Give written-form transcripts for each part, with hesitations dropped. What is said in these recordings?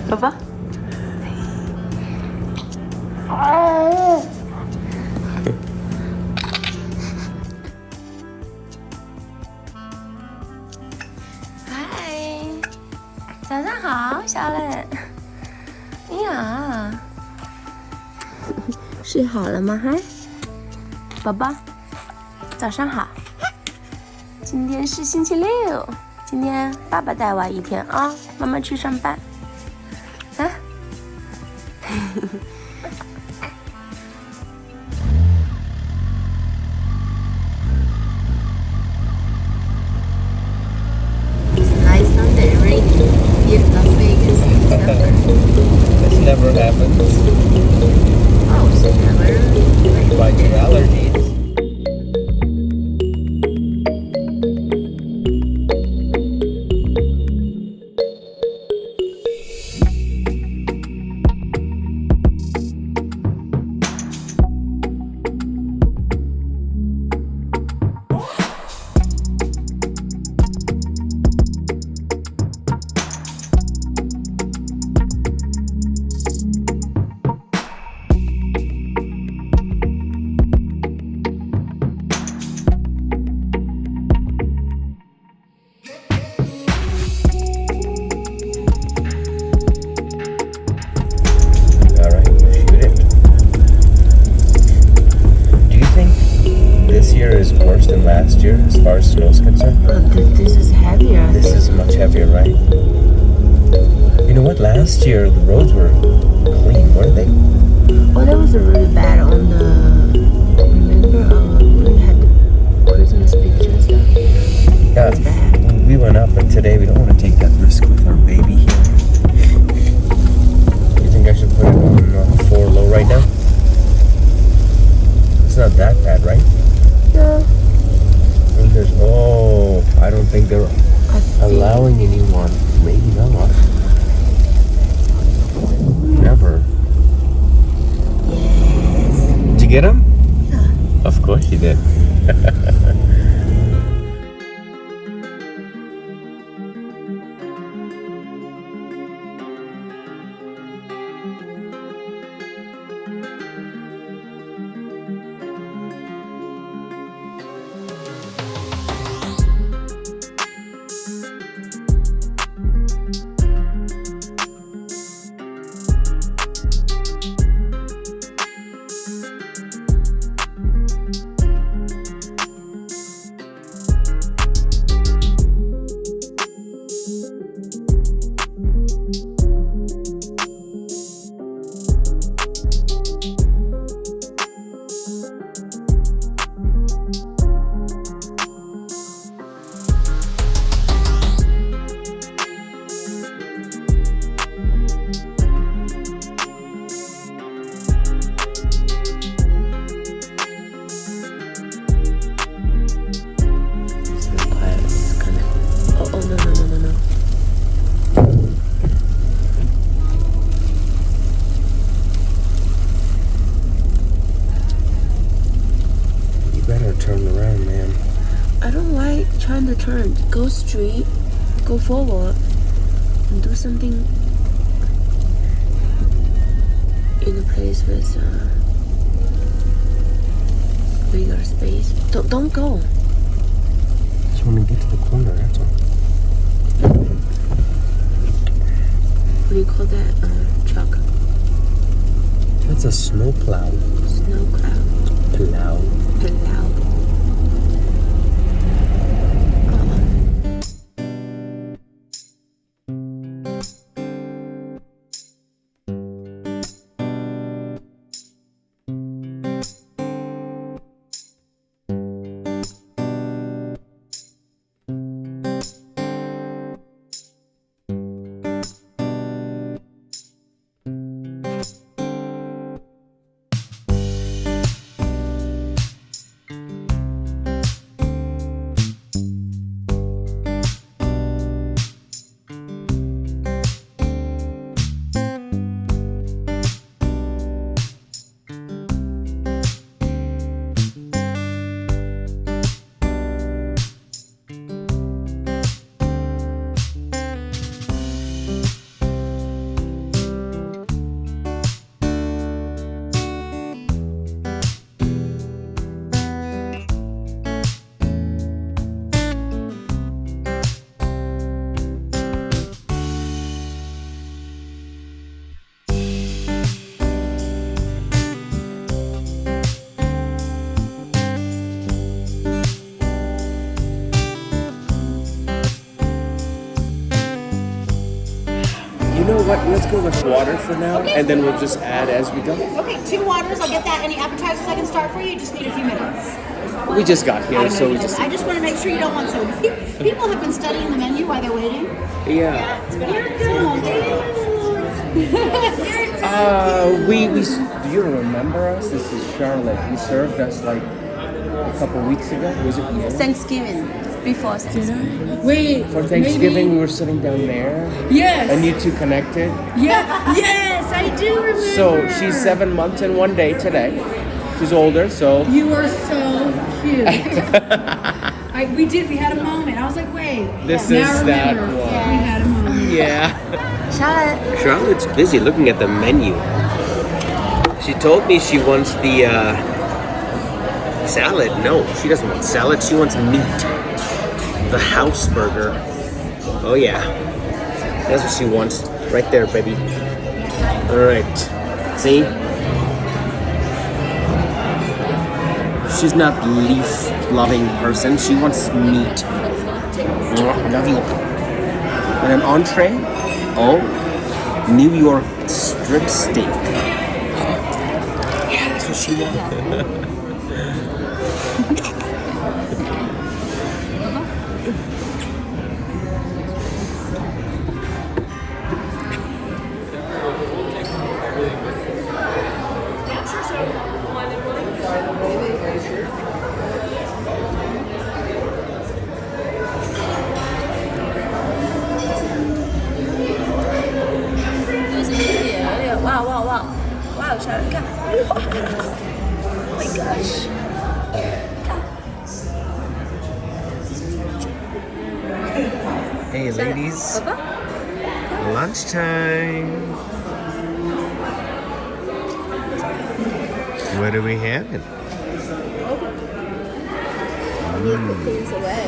爸爸。嗨，早上好，小磊。呀，睡好了吗？嗨，宝宝，早上好。今天是星期六，今天爸爸带娃一天啊，妈妈去上班。啊。This never happens. Oh, so never. By your allergies. Is worse than last year as far as snow is concerned. This is heavier. This is much heavier, right? You know what? Last year the roads were clean, weren't they? Oh, that was really bad on the. Remember when we had the Christmas picture and stuff? Yeah, that was bad. We went up, but today we don't want to take that risk with our baby here. You think I should put it on 4 low right now? It's not that bad, right? No. And there's, I don't think they're allowing anyone. Maybe not. Never. Yes. Did you get him? Yeah. Of course you did. Turn around, man. I don't like trying to turn. Go straight, go forward, and do something in a place with bigger space. Don't go. Just want to get to the corner, that's all. What do you call that? Truck. That's a snow plow. Snow cloud. Plow. Plow. You know what? Let's go with water for now, and then we'll just add as we go. Okay, 2 waters. I'll get that. Any appetizers I can start for you? You just need a few minutes. We just got I here, know so you we did. just. I just want to make sure you don't want soda. People have been studying the menu while they're waiting. Yeah. You're good. We. Do you remember us? This is Charlotte. You served us like a couple weeks ago. Was it you? Thanksgiving, before Thanksgiving. Wait. For Thanksgiving, maybe- we were sitting down there, Yes. and you two connected. Yeah. Yes, I do remember. So she's 7 months and 1 day today. She's older, so. You are so cute. We had a moment. I was like, wait. This Now I is that remember. one. We had a moment. Yeah. Charlotte, Charlotte's busy looking at the menu. She told me she wants the salad. No, she doesn't want salad. She wants meat. The house burger. Oh yeah. That's what she wants. Right there, baby. Alright. See? She's not leaf-loving person. She wants meat. I love you. And an entree? Oh, New York strip steak. Yeah, that's what she wanted. wow, wow, wow. Wow, Charlotte, 看，哇 ，Oh my gosh，看。 Hey, ladies. 爸爸， Lunchtime. What are we having? things away.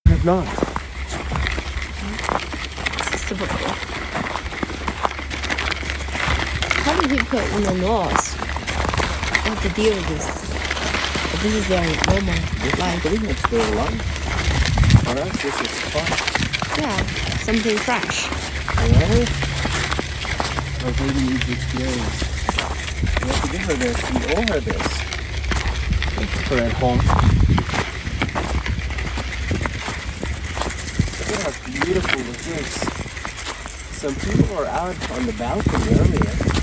Have not. Super cool. How many people in the north have to deal with this? This is their normal life. We have to do a lot. For us, this is fun. Yeah, something fresh. Right? Our baby needs experience. We have to give her this. We owe her this. Let's put her at home. Look at how beautiful it is. Some people were out on the balcony earlier.